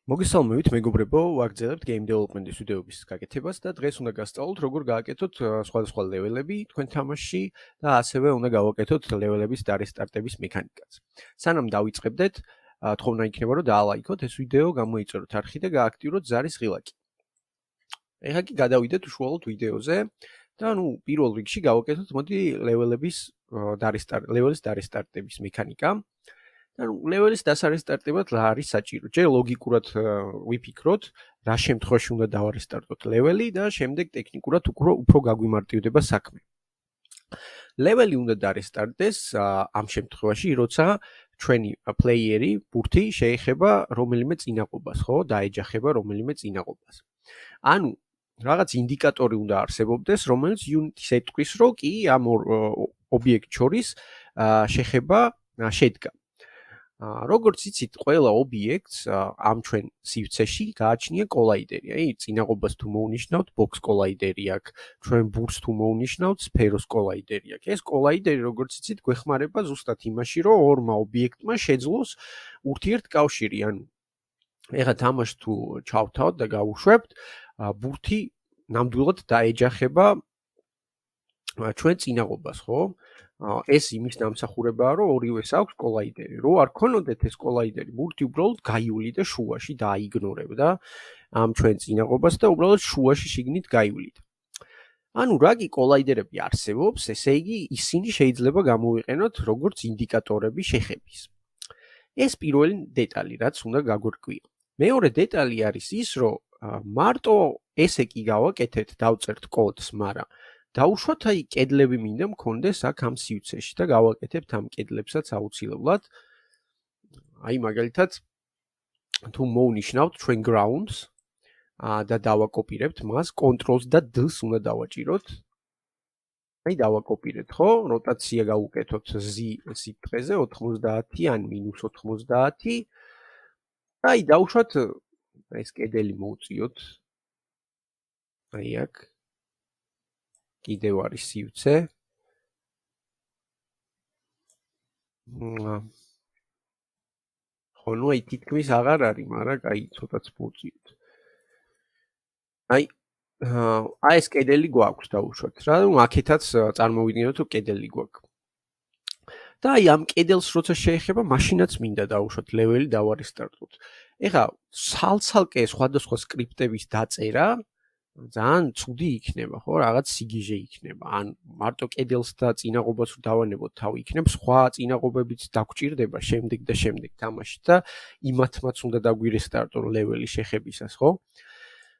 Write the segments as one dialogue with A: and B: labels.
A: მოგესალმებით, მეგობრებო, ვაგრძელებთ game development-ის ვიდეოების გაკეთებას და დღეს უნდა გასწავლოთ, როგორ გააკეთოთ სხვადასხვა ლეველები თქვენ თამაშში და ასევე უნდა გავაკეთოთ ლეველების დარესტარტების მექანიკაც. სანამ დავიწყებდეთ, თხოვნა იქნება, რომ დაალაიქოთ ეს ვიდეო, გამოიწეროთ არხი და გააქტიუროთ ზარის ღილაკი. ეხლა კი გადავიდეთ უშუალოდ ვიდეოზე და პირველ რიგში გავაკეთოთ მოდი ლეველის დარესტარტების მექანიკა. ლეველის დასარესტარტებად რა არის საჭირო? ჯერ ლოგიკურად ვიფიქროთ, რა შემთხვევაში უნდა დავარესტარტოთ ლეველი და შემდეგ ტექნიკურად უფრო გაგვიმარტივდება საქმე. ლეველი უნდა დარესტარტდეს ამ შემთხვევაში, როცა ჩვენი პლეიერი ბურთი შეეხება რომელიმე წინააღმდეგობას, ხო? დაეჯახება რომელიმე წინააღმდეგობას. ანუ რაღაც ინდიკატორი უნდა არსებობდეს, რომელიც იუნიტის ეთქვის, რომ კი ამ ობიექტ შორის შეხება შედგა. როგორც იცით, ყველა ობიექტს ამ ჩვენ სივრცეში გააჩნია კოლაიდერი. აი, წინააღმდეგობას თუ მოვნიშნავთ, ბოქს კოლაიდერი აქვს, ჩვენ ბურთს თუ მოვნიშნავთ, სფეროს კოლაიდერი აქვს. ეს კოლაიდერი, როგორც იცით, გვეხმარება ზუსტად იმაში, რომ ორმა ობიექტმა შეძლოს ურთიერთკავშირი. ანუ ეხლა თამაშს თუ ჩავთავთ და გავუშვებთ, ბურთი ნამდვილად დაეჯახება ჩვენ წინააღმდეგობას, ხო? ეს იმის დამსახურებაა, რომ ორივეს აქვს კოლაიდერი. რო არ ქონოდეთ ეს კოლაიდერი, ბურთი უბრალოდ გაივლიდა შუაში და აიგნორებდა ამ ჩვენ წინააღმდეგობას და უბრალოდ შუაში შიგნით გაივლიდა. ანუ რა კი კოლაიდერები არსებობს, ესე იგი ისინი შეიძლება გამოვიყენოთ როგორც ინდიკატორები შეხების. ეს პირველი დეტალი, რაც უნდა გაგვირკვიო. მეორე დეტალი არის ის, რომ მარტო ესე კი გავაკეთეთ, დავწერთ კოდს, მაგრამ დაუშვათ აი კედლები მინდა მქონდეს აქ ამ სივრცეში და გავაკეთებთ ამ კედლებსაც აუცილებლად. აი მაგალითად თუ მოვნიშნავთ ჩვენ grounds და დავაკოპირებთ მას, Ctrl-ს და D-ს უნდა დავაჭიროთ. აი დავაკოპირეთ, ხო? როტაცია გავუკეთოთ Z სიტყვაზე 90 ან -90. აი დაუშვათ ეს კედელი მოვწიოთ. აი აქ კიდევ არის სივრცე. ხო, ნუ აი თითქმის აღარ არის, მაგრამ აი ცოტაც მოვწიოთ. აი ეს კედელი გვაქვს დაუშვათ რა, აქეთაც წარმოვიდგინოთ, რომ კედელი გვაქვს. და აი ამ კედელს როცა შეეხება, მაშინაც მინდა დავუშვათ ლეველი დავარესტარტოთ. ეხლა ცალ-ცალკე სხვადასხვა სკრიპტების დაწერა ძალიან ცუდი იქნება, ხო? რაღაც სიგიჟე იქნება. ან მარტო კედელს და წინააღმდეგობას დავანებოთ, თავი იქნებს, სხვა წინააღმდეგებიც დაგჭირდება შემდეგ და შემდეგ თამაში და იმათმაც უნდა დაგვირესტარტონ ლეველი შეხებისას, ხო?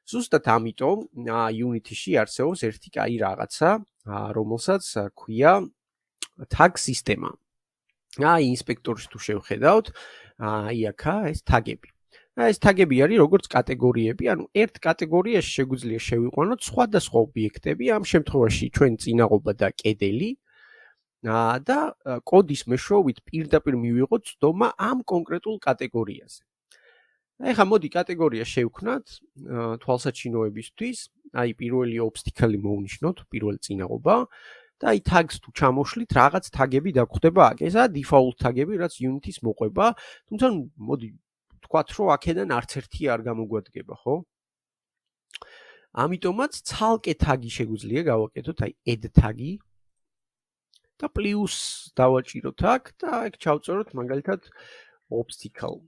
A: ზუსტად ამიტომ იუნიტიში არსებობს ერთი კაი რაღაცა, რომელსაც ქვია tag სისტემა. აი ინსპექტორში თუ შევხედავთ, აი აქა ეს თაგები. ეს თაგები არის როგორც კატეგორიები, ანუ ერთ კატეგორიაში შეგვიძლია შევიყვანოთ სხვადასხვა ობიექტები, ამ შემთხვევაში ჩვენ წინააღმდეგობა და კედელი და კოდის მეშვეობით პირდაპირ მივიღოთ ცდომა ამ კონკრეტულ კატეგორიაზე. ეხლა მოდი კატეგორია შევქმნათ თვალსაჩინოებისთვის, აი პირველი ობსტიკალი მოვნიშნოთ, პირველი წინააღმდეგობა და აი თაგს თუ ჩამოშლით, რაღაც თაგები დაგხვდება აქ. ესაა default თაგები, რაც Unity-ს მოყვება, თუმცა მოდი თქვათ, რომ აქედან არც ერთი არ გამოგვადგება, ხო? ამიტომაც ცალკე თაგი შეგვიძლია გავაკეთოთ, აი add თაგი და პლუს დავაჭიროთ აქ და აქ ჩავწეროთ მაგალითად obstacle.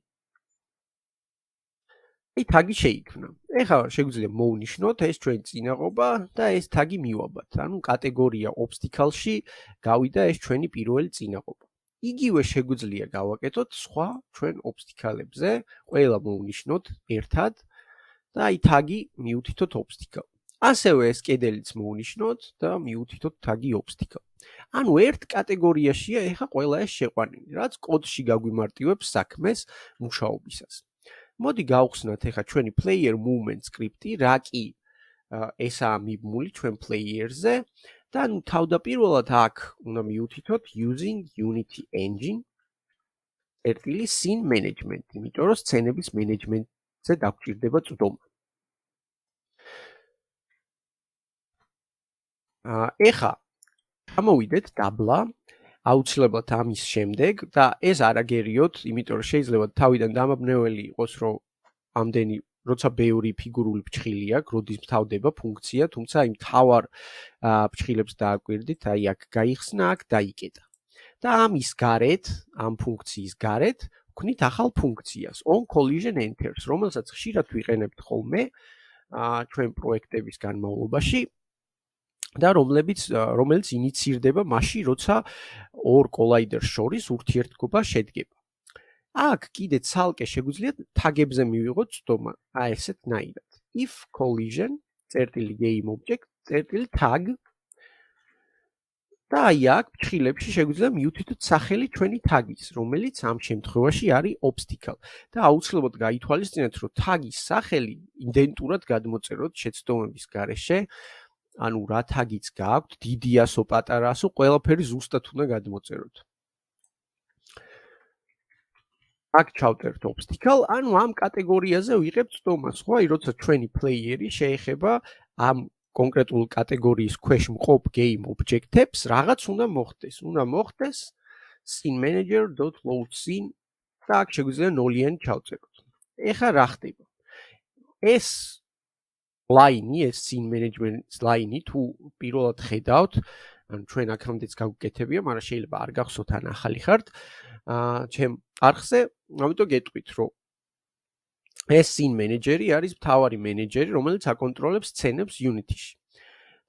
A: აი თაგი შეიქმნა. ეხლა შეგვიძლია მოვნიშნოთ ეს ჩვენ წინააღმდეგობა და ეს თაგი მივაბათ. ანუ კატეგორია obstacle-ში გავიდა ეს ჩვენი პირველი წინააღმდეგობა. იგივე შეგვიძლია გავაკეთოთ სხვა ჩვენ obstacle-ებზე, ყველა მოვნიშნოთ ერთად და აი თაგი მივუთითოთ obstacle. ასევე ეს კედელიც მოვნიშნოთ და მივუთითოთ თაგი obstacle. ანუ ერთ კატეგორიაშია ეხა ყველა ეს შეყვანილი, რაც კოდში გაგვიმარტივებს საქმეს მუშაობისას. მოდი გავხსნათ ეხა ჩვენი player movement script-ი, რა კი ესაა მიბმული ჩვენ player-ზე. და ნუ თავდაპირველად აქ უნდა მივუთითოთ using Unity engine scene management, იმიტომ რომ სცენების მენეჯმენტზე დაგჭირდება წვდომა. ეხლა გამოვიდეთ დაბლა, აუცილებლად ამის შემდეგ და ეს არ აგერიოთ, იმიტომ რომ შეიძლება თავიდან დამაბნეველი იყოს, რომ ამდენი როცა ბევრი ფიგურული ფრჩხილი აქვს, როდის მთავდება ფუნქცია, თუმცა იმ თავარ ფრჩხილებს დააკვირდით, აი აქ გაიხსნა, აქ დაიკეტა. და ამის გარეთ, ამ ფუნქციის გარეთ, ვქნით ახალ ფუნქციას, on collision enters, რომელსაც ხშირად ვიყენებთ ხოლმე ჩვენ პროექტების განმავლობაში და რომელიც ინიცირდება მაშინ, როცა ორ კოლაიდერს შორის ურთიერთობა შედგება. აქ კიდე ცალკე შეგვიძლია თაგებზე მივიღოთ ცდომა, აი ესეთნაირად. if collision game object tag და აი აქ ფრჩხილებში შეგვიძლია მივთითოთ სახელი ჩვენი თაგის, რომელიც ამ შემთხვევაში არის obstacle და აუცილებლად გაითვალისწინეთ, რომ თაგის სახელი იდენტურად გადმოწეროთ შეცდომების გარეშე, ანუ რა თაგიც გააქვთ, დიდიასო, პატარასო, ყველაფერი ზუსტად უნდა გადმოწეროთ. აქ ჩავწერთ obstacle, ანუ ამ კატეგორიაზე ვიღებთ ცდომას, ხო? აი როცა ჩვენი პლეიერი შეეხება ამ კონკრეტულ კატეგორიის ქვეშ მყოფ game object-ებს, რაღაც უნდა მოხდეს. უნდა მოხდეს scene manager.load scene და აქ შეგვიძლია ნოლიანი ჩავწეროთ. ეხლა რა ხდება? ეს line-ი, ეს scene management line-ი თუ პირველად ხედავთ, ანუ ჩვენ აქამდეც გავუკეთებია, მაგრამ შეიძლება არ გახსოვთ ან ახალი ხართ, ჩემ არხზე, ამიტომ გეტყვით, რომ ეს scene manager-ი არის მთავარი მენეჯერი, რომელიც აკონტროლებს სცენებს იუნიტიში.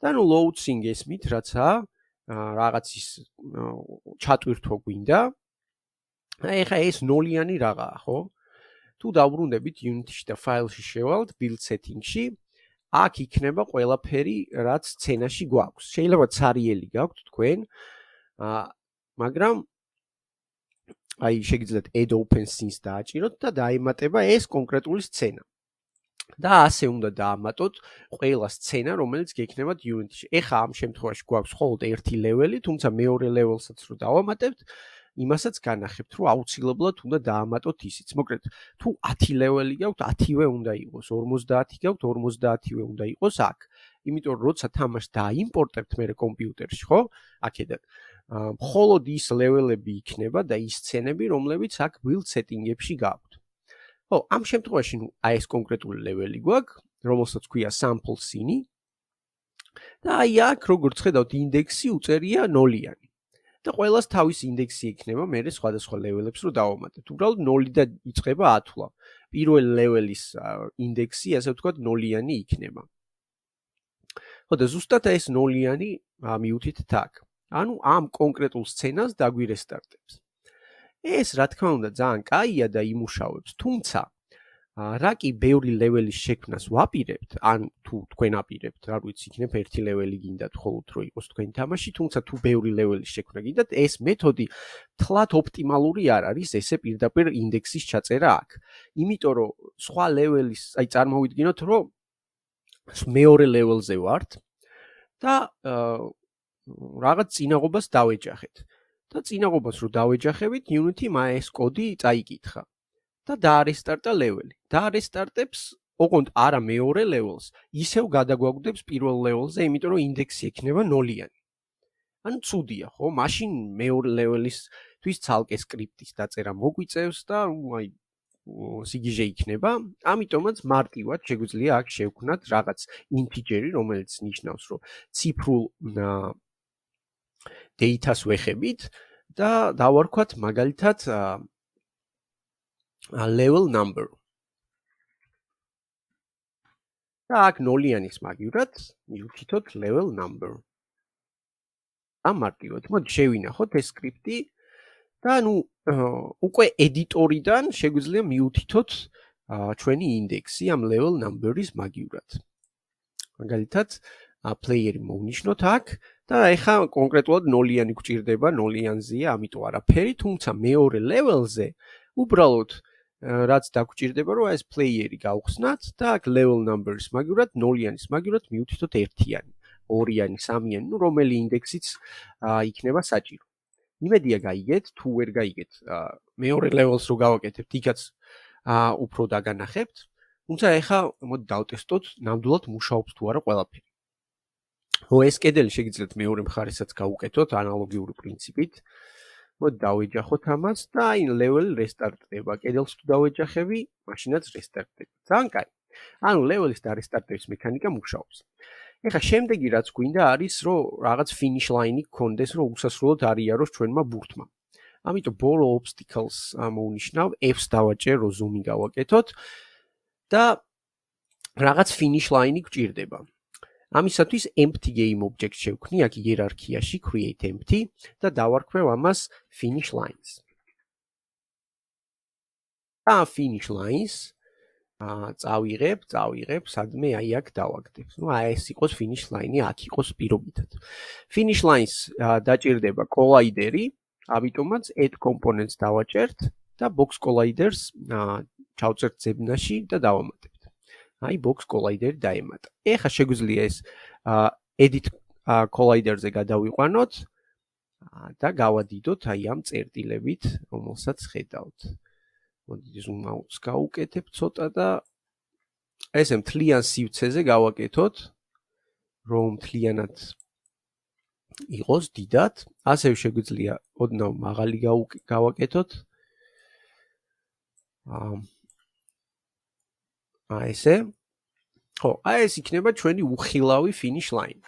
A: და ნუ load scene ესმით, რაცა რაღაცის ჩატვირთვა გვინდა. ეხლა ეს ნოლიანი რაღაცა, ხო? თუ დავბრუნდებით იუნიტიში და ფაილში შევალთ build setting-ში, აქ იქნება ყველაფერი, რაც სცენაში გვაქვს. შეიძლება ცარიელი გაქვთ თქვენ, მაგრამ აი შეგიძლიათ add open scenes დააჭიროთ და დაემატება ეს კონკრეტული სცენა. და ასე უნდა დაამატოთ ყველა სცენა, რომელიც გექნებათ იუნიტიში. ეხლა ამ შემთხვევაში გვაქვს მხოლოდ ერთი ლეველი, თუმცა მეორე ლეველსაც რო დავამატებთ, იმასაც განახებთ, რომ აუცილებლად უნდა დაამატოთ ისიც. მოკლედ, თუ 10 ლეველი გაქვთ, 10-ვე უნდა იყოს, 50 გაქვთ, 50-ვე უნდა იყოს აქ. იმიტომ რომ როცა თამაშს დაიმპორტებთ მე კომპიუტერში, ხო? აქედან მხოლოდ ის ლეველები იქნება და ის სცენები, რომლებიც აქ build setting-ებში გაქვთ. ხო, ამ შემთხვევაში აი ეს კონკრეტული ლეველი გვაქვს, რომელსაც ქვია sample scene. და აი აქ როგორც ხედავთ, ინდექსი უწერია ნოლიანი. და ყველას თავის ინდექსი იქნება, მე სხვადასხვა ლეველებს რო დავამატებთ. უბრალოდ 0-დან იწყება ათვლა. პირველი ლეველის ინდექსი, ასე ვთქვათ, ნოლიანი იქნება. ხო და ზუსტად ეს ნოლიანი მივთითთ აქ. ანუ ამ კონკრეტულ სცენას დაგვირესტარტებს. ეს რა თქმა უნდა ძალიან კაია და იმუშავებს, თუმცა რა კი ბევრი ლეველის შექმნას ვაპირებთ, ან თუ თქვენ აპირებთ, რა ვიცი, იქნებ ერთი ლეველი გინდათ ხოლოდ რო იყოს თქვენი თამაში, თუმცა თუ ბევრი ლეველის შექმნა გინდათ, ეს მეთოდი თლათ ოპტიმალური არ არის ესე პირდაპირ ინდექსის ჩაწერა აქ. იმიტომ რომ სხვა ლეველის, აი წარმოვიდგინოთ, რომ მეორე ლეველზე ვართ და რაღაც წინაღობას დავეჯახეთ. და წინაღობას რო დავეჯახებით, Unity ეს კოდი წაიკითხა და დაარესტარტა ლეველი. დაარესტარტებს ოღონდ არა მეორე ლეველს, ისევ გადაგვაგვდებს პირველ ლეველზე, იმიტომ რომ ინდექსი ექნება ნოლიანი. ანუ ცუდია, ხო? მაშინ მეორე ლეველისთვის ცალკე სკრიპტის დაწერა მოგვიწევს და აი სიგიჟე იქნება. ამიტომაც მარტივად შეგვიძლია აქ შევქმნათ რაღაც ინტიჯერი, რომელიც ნიშნავს, რომ ციფრულ data-ს ვეხებით და დავარქვათ მაგალითად level number. და აქ ნოლიანის მაგივრად მივთითოთ level number. ამარტივად, მოდი შევინახოთ ეს სკრიპტი და ნუ უკვე ედიტორიდან შეგვიძლია მივთითოთ ჩვენი ინდექსი ამ level number-ის მაგივრად. მაგალითად, პლეიერი მოვნიშნოთ აქ და ეხლა კონკრეტულად ნოლიანი გვჭირდება, ნოლიანზეა, ამიტომ არაფერი, თუმცა მეორე ლეველზე უბრალოდ რაც დაგვჭირდება, რომ ეს პლეიერი გავხსნათ და აქ level number-ის მაგივრად, ნოლიანის მაგივრად მივთითოთ ერთიანი, ორიანი, სამიანი, ნუ რომელი ინდექსიც იქნება საჭირო. იმედია გაიგეთ, თუ ვერ გაიგეთ, მეორე ლეველს რო გავაკეთებთ, იქაც უფრო დაგანახებთ, თუმცა ეხლა მოდი დავტესტოთ, ნამდვილად მუშაობს თუ არა ყველაფერი. ეს კედელი შეგიძლიათ მეორე მხარესაც გავუკეთოთ ანალოგიური პრინციპით. მოდი დავეჯახოთ ამას და აი ლეველი რესტარტდება. კედელს თუ დავეჯახები, მაშინაც რესტარტდება. ძალიან კაი. ანუ ლეველის და რესტარტების მექანიკა მუშაობს. ეხლა შემდეგი რაც გვინდა არის რომ რაღაც finish line-ი გქონდეს, რომ უსასრულოდ არ იაროს ჩვენმა ბურთმა. ამიტომ ბოლო obstacles მოვნიშნავ, F-ს დავაჭერ, რომ zoom-ი გავაკეთოთ და რაღაც finish line-ი გვჭირდება. ამისათვის empty game object შევქმნი აქ იერარქიაში create empty და დავარქვევ ამას finish lines. და finish lines წავიღებ, სადმე აი აქ დავაგდებ. ნუ აი ეს იყოს finish line-ი, აქ იყოს პირობითად. Finish lines დაჭირდება collider-ი, ამიტომაც add components დავაჭერთ და box colliders ჩავწერთ ზებნაში და დავამატებთ. აი box collider-ი დაემატა. ეხლა შეგვიძლია ეს edit collider-ზე გადავიყვანოთ და გავადიდოთ აი ამ წერტილებით, რომელსაც ხედავთ. მოდი zoom out-ს გავუკეთებ ცოტა და ესე მთლიან სივრცეზე გავაკეთოთ, რომ მთლიანად იყოს დიდად. ასევე შეგვიძლია ოდნავ მაღალი გავაკეთოთ. ესე. ხო, აი ეს იქნება ჩვენი უხილავი finish line,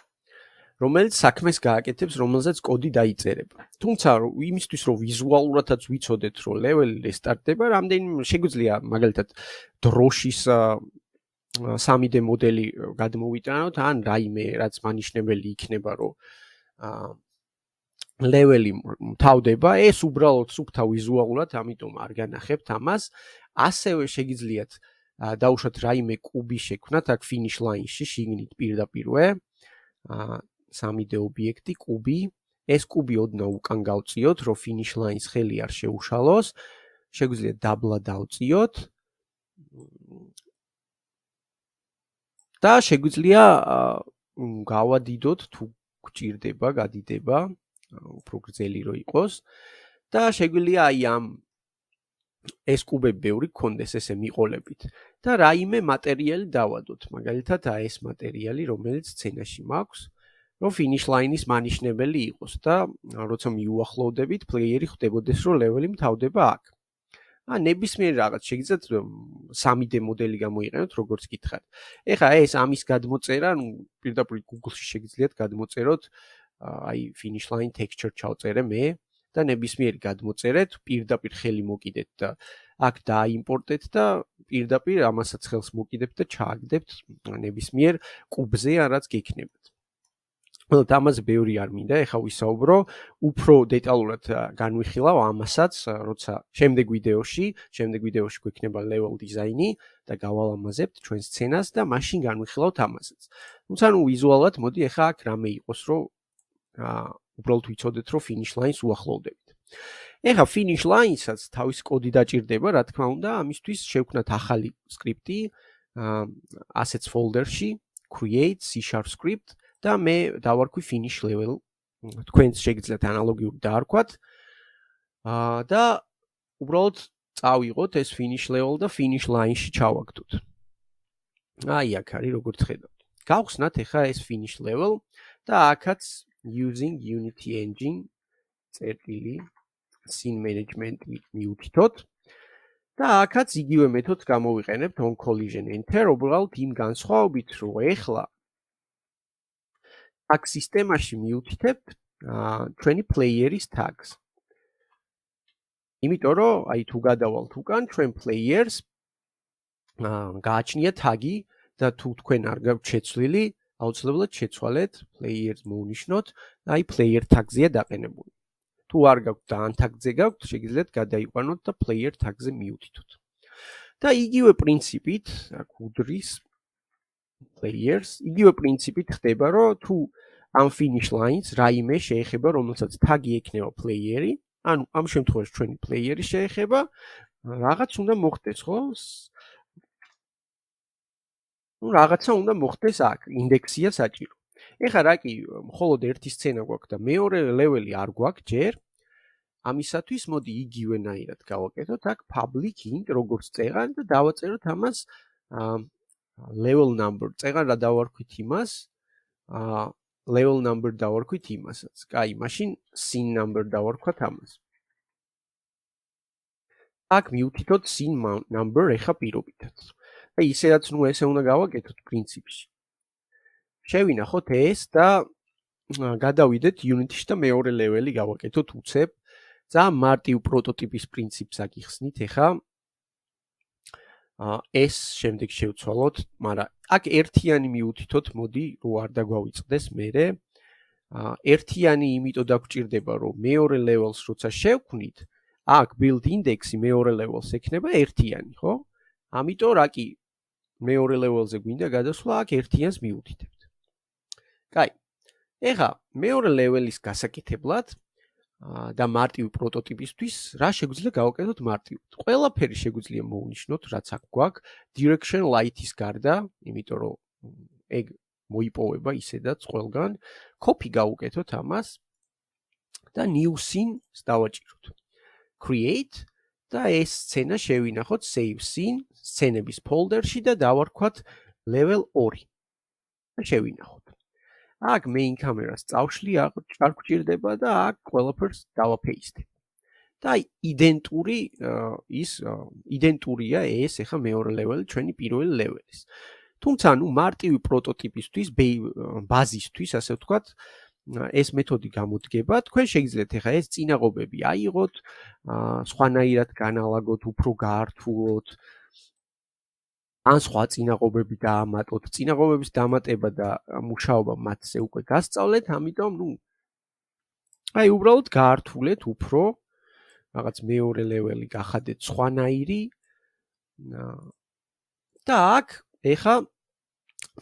A: რომელიც საქმეს გააკეთებს, რომელზეც კოდი დაიწერება. თუმცა იმისთვის რომ ვიზუალურადაც ვიცოდეთ, რომ ლეველი რესტარტდება, რამდენიმე შეგვიძლია მაგალითად დროშის 3D მოდელი გადმოვიტანოთ, ან რაიმე რაც მანიშნებელი იქნება, რომ ლეველი თავდება, ეს უბრალოდ სუფთა ვიზუალურად, ამიტომ არ განახებთ ამას. ასევე შეგიძლიათ დაუშვათ რაიმე კუბი შექმნათ აქ finish line-ში, შიგნით პირდაპირვე. 3D ობიექტი, კუბი. ეს კუბი ოდნავ უკან გავწიოთ, რომ finish line-ს ხელი არ შეუშალოს. შეგვიძლია დაბლა დავწიოთ. და შეგვიძლია გავადიდოთ თუ გჭირდება, გადიდება, უფრო გრძელი რო იყოს. და შეგვიძლია აი ამ ეს კუბები ბევრი გქონდეს ესე მიყოლებით და რაიმე მატერიალი დავადოთ. მაგალითად აი ეს მატერიალი, რომელიც სცენაში მაქვს. რომ finish line-ის მანიშნებელი იყოს და როცა მიუახლოვდებით, პლეიერი ხვდებოდეს, რომ ლეველი მთავდება აქ. ნებისმიერ რაღაც შეგიძლიათ 3D მოდელი გამოიყენოთ, როგორც გითხარით. ეხლა ეს ამის გადმოწერა, ნუ პირდაპირ Google-ში შეგიძლიათ გადმოწეროთ, აი finish line texture ჩავწერე მე და ნებისმიერი გადმოწერეთ, პირდაპირ ხელი მოკიდეთ და აქ დაიმპორტეთ და პირდაპირ ამასაც ხელს მოკიდებთ და ჩააგდებთ ნებისმიერ კუბზე, რაც გექნებათ. ამაზე ბევრი არ მინდა, ეხლა ვისაუბრო, უფრო დეტალურად განვიხილავ ამასაც, როცა შემდეგ ვიდეოში გვექნება level design-ი და გავალამაზებთ ჩვენ სცენას და მაშინ განვიხილავთ ამასაც. თუმცა ნუ ვიზუალურად მოდი ეხლა აქ რამე იყოს, რომ უბრალოდ ვიცოდეთ, რომ finish line-ს უახლოვდებით. ეხლა finish line-საც თავის კოდი დაჭირდება, რა თქმა უნდა, ამისთვის შევქმნათ ახალი სკრიპტი assets folder-ში create C# script და მე დავარქვი finish level. თქვენც შეგიძლიათ ანალოგიური დაარქვათ. და უბრალოდ წავიღოთ ეს finish level და finish line-ში ჩავაგდოთ. აი აქ არის როგორც ხედავთ. გავხსნათ ეხლა ეს finish level და აქაც using Unity engine წერტილი scene management მივუთითოთ. და აქაც იგივე მეთოდს გამოვიყენებთ on collision enter, უბრალოდ იმ განსხვავებით, რომ ეხლა აქ სისტემაში მივუთითებთ ჩვენი პლეიერის tags. იმიტომ რომ აი თუ გადავალთ უკან ჩვენ players გააჩნია tag-ი და თუ თქვენ არ გაქვთ შეცვლილი, აუცილებლად შეცვალეთ players მოვნიშნოთ, აი player tag-ზეა დაყენებული. თუ არ გაქვთ და ან tag-ზე გაქვთ, შეგიძლიათ გადაიყვანოთ და player tag-ზე მივუთითოთ. და იგივე პრინციპით, აქ უდრის players, იგივე პრინციპით ხდება, რომ თუ ამ finish lines რაიმე შეეხება, რომელსაც tag-ი ექნება player-ი, ანუ ამ შემთხვევაში ჩვენი player-ი შეეხება, რაღაც უნდა მოხდეს, ხო? ნუ რაღაცა უნდა მოხდეს აქ, ინდექსია საჭირო. ეხლა რა კი, მხოლოდ ერთი სცენა გვაქვს და მეორე ლეველი არ გვაქვს ჯერ. ამისათვის მოდი იგივენაირად გავაკეთოთ აქ public int როგორც წეღან და დავაწეროთ ამას level number. წეღან რა დავარქვით იმას? level number დავარქვით იმასაც. კაი, მაშინ scene number დავარქვათ ამას. აქ მივთითოთ scene number ეხა პირობითად. და ისედაც ნუ ესე უნდა გავაკეთოთ პრინციპში. შევინახოთ ეს და გადავიდეთ იუნიტიში და მეორე ლეველი გავაკეთოთ უცებ. ძალიან მარტივ პროტოტიპის პრინციპს აგიხსნით ეხა. ეს შემდეგ შევცვალოთ, მაგრამ აქ ერთიანი მივუთითოთ, მოდი, რო არ დაგვავიწყდეს მერე. ერთიანი იმიტომ დაგვჭირდება, რომ მეორე ლეველს როცა შევქმნით, აქ build index-ი მეორე ლეველს ექნება ერთიანი, ხო? ამიტომ რა კი მეორე ლეველზე გვინდა გადასვლა, აქ ერთიანს მივუთითებთ. კაი. ეხა მეორე ლეველის გასაკეთებლად და მარტივი პროტოტიპისთვის რა შეგვიძლია გავაკეთოთ მარტივად. ყველაფერი შეგვიძლია მოვნიშნოთ, რაც აქ გვაქვს, direction light-ის გარდა, იმიტომ რომ ეგ მოიპოვება ისედაც ყველგან. Copy გავუკეთოთ ამას და new scene-ს დავაჭიროთ. Create და ეს სცენა შევინახოთ save scene სცენების ფოლდერში და დავარქვათ level 2. და შევინახოთ. აქ main camera-ს წავშლი არ გვჭირდება და აქ ყველაფერს დავაფეისტებ. და იდენტურია ეს ეხა მეორე ლეველი ჩვენი პირველი ლეველის. თუმცა ნუ მარტივი პროტოტიპისთვის, ბაზისთვის, ასე ვთქვათ, ეს მეთოდი გამოდგება. თქვენ შეგიძლიათ ეხა ეს წინააღმდეგობები აიღოთ, სხვანაირად განალაგოთ, უფრო გაართულოთ. ან სხვა წინააღმდეგობები დაამატოთ. წინააღმდეგობების დამატება და მუშაობა მათზე უკვე გასწავლეთ, ამიტომ ნუ უბრალოდ გაართულეთ უფრო, რაღაც მეორე ლეველი გახადეთ სხვანაირი. და აქ ეხა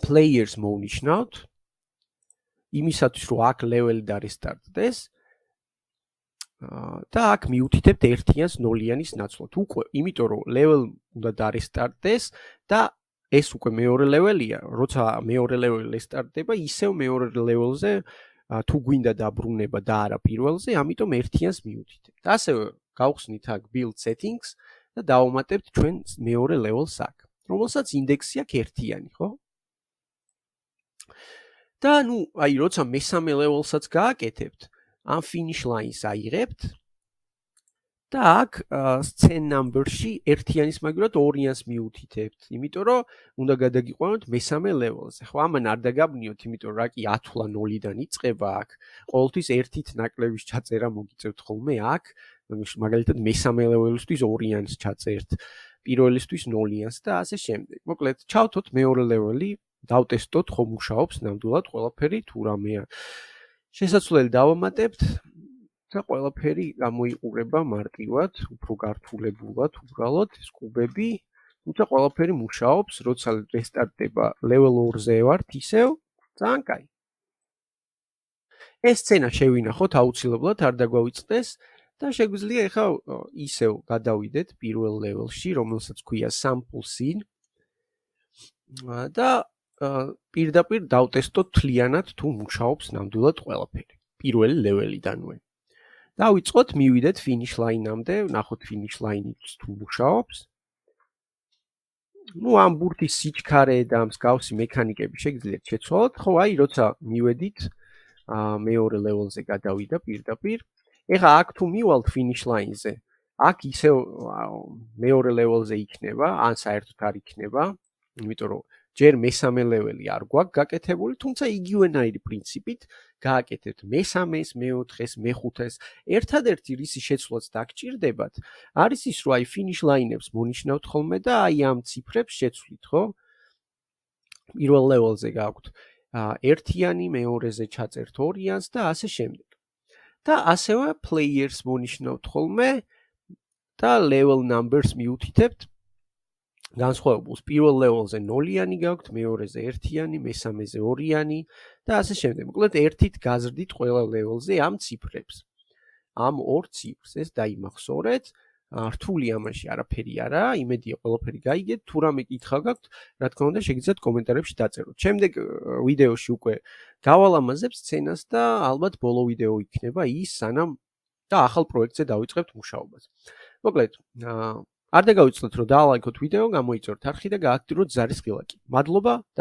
A: players მოვნიშნავთ. იმისათვის რომ აქ ლეველი დარესტარტდეს და აქ მივუთითებთ ერთიანს ნოლიანის ნაცვლად. უკვე, იმიტომ რომ level უნდა დარესტარტდეს და ეს უკვე მეორე ლეველია, როცა მეორე ლეველი რესტარტდება, ისევ მეორე ლეველზე თუ გვინდა დაბრუნება და არა პირველზე, ამიტომ ერთიანს მივუთითებთ. ასევე გავხსნით აქ build settings და დავამატებთ ჩვენ მეორე ლეველს აქ, რომელსაც ინდექსი აქვს ერთიანი, ხო? და ნუ, როცა მესამე ლეველსაც გააკეთებთ, ამ finish line-ს აიღებთ და აქ scene number-ში ერთიანის მაგივრად ორიანს მივუთითებთ, იმიტომ რომ უნდა გადაგიყვანოთ მესამე ლეველზე. ხო, ამან არ დაგაბნიოთ, იმიტომ რომ რა კი 10-ლა 0-დან იწყება აქ. ყოველთვის ერთით ნაკლების ჩაწერა მოგიწევთ ხოლმე აქ, მაგალითად მესამე ლეველისთვის ორიანს ჩაწერთ, პირველისთვის 0-იანს და ასე შემდეგ. მოკლედ, ჩავთოთ მეორე ლეველი, დავტესტოთ ხომ მუშაობს ნამდვილად ყველაფერი თუ რამეა. შესაძლოა დავამატებთ და ყველაფერი გამოიყურება მარტივად, უფრო გართულებულად, უბრალოდ ეს კუბები, თუმცა ყველაფერი მუშაობს, როცა რესტარტდება level 2-ზე ვართ, ისევ ძალიან კაი. ეს სცენა შევინახოთ აუცილებლად არ დაგვავიწყდეს და შეგვიძლია ეხა ისევ გადავიდეთ პირველ ლეველში, რომელსაც ქვია sample scene და პირდაპირ დავტესტოთ თლიანად თუ მუშაობს ნამდვილად ყველაფერი. პირველი ლეველიდანვე. დავიწყოთ, მივიდეთ finish line-ამდე, ვნახოთ finish line-იც თუ მუშაობს. ნუ ამ ბურთის სიჩქარე და მსგავსი მექანიკები შეგიძლიათ შეცვალოთ, ხო, როცა მივედით მეორე ლეველზე გადავიდა პირდაპირ. ეხა აქ თუ მივალთ finish line-ზე, აქ ისევ მეორე ლეველზე იქნება, ან საერთოდ არ იქნება, იმიტომ რომ ჯერ მესამე ლეველი არ გვაქვს გაკეთებული, თუმცა იგივენაირი პრინციპით გააკეთებთ მესამეს, მეოთხეს, მეხუთეს. ერთადერთი რისი შეცვლაც დაგჭირდებათ, არის ის, რომ finish line-ებს მონიშნავთ ხოლმე და ამ ციფრებს შეცვლით, ხო? პირველ ლეველზე გაქვთ ერთიანი, მეორეზე ჩაწერთ ორიანს და ასე შემდეგ. და ასევე players მონიშნავთ ხოლმე და level numbers მივუთითებთ. განსხვავებულს პირველ ლეველზე 0-იანი გაქვთ, მეორეზე ერთიანი, მესამეზე ორიანი და ასე შემდეგ. მოკლედ ერთით გაზრდით ყველა ლეველზე ამ ციფრებს. ამ ორ ციფრს ეს დაიმახსოვრეთ. რთული ამაში არაფერი არა, იმედია ყველაფერი გაიგეთ. თუ რამე კითხვა გაქვთ, რა თქმა უნდა შეგიძლიათ კომენტარებში დაწეროთ. შემდეგ ვიდეოში უკვე გავალამაზებ სცენას და ალბათ ბოლო ვიდეო იქნება ის, სანამ და ახალ პროექტზე დავიწყებთ მუშაობას. მოკლედ, არ დაგავიწყდეთ რომ დაალაიქოთ ვიდეო, გამოიწვევთ არხი და გააქტიუროთ ზარის ღილაკი. მადლობა.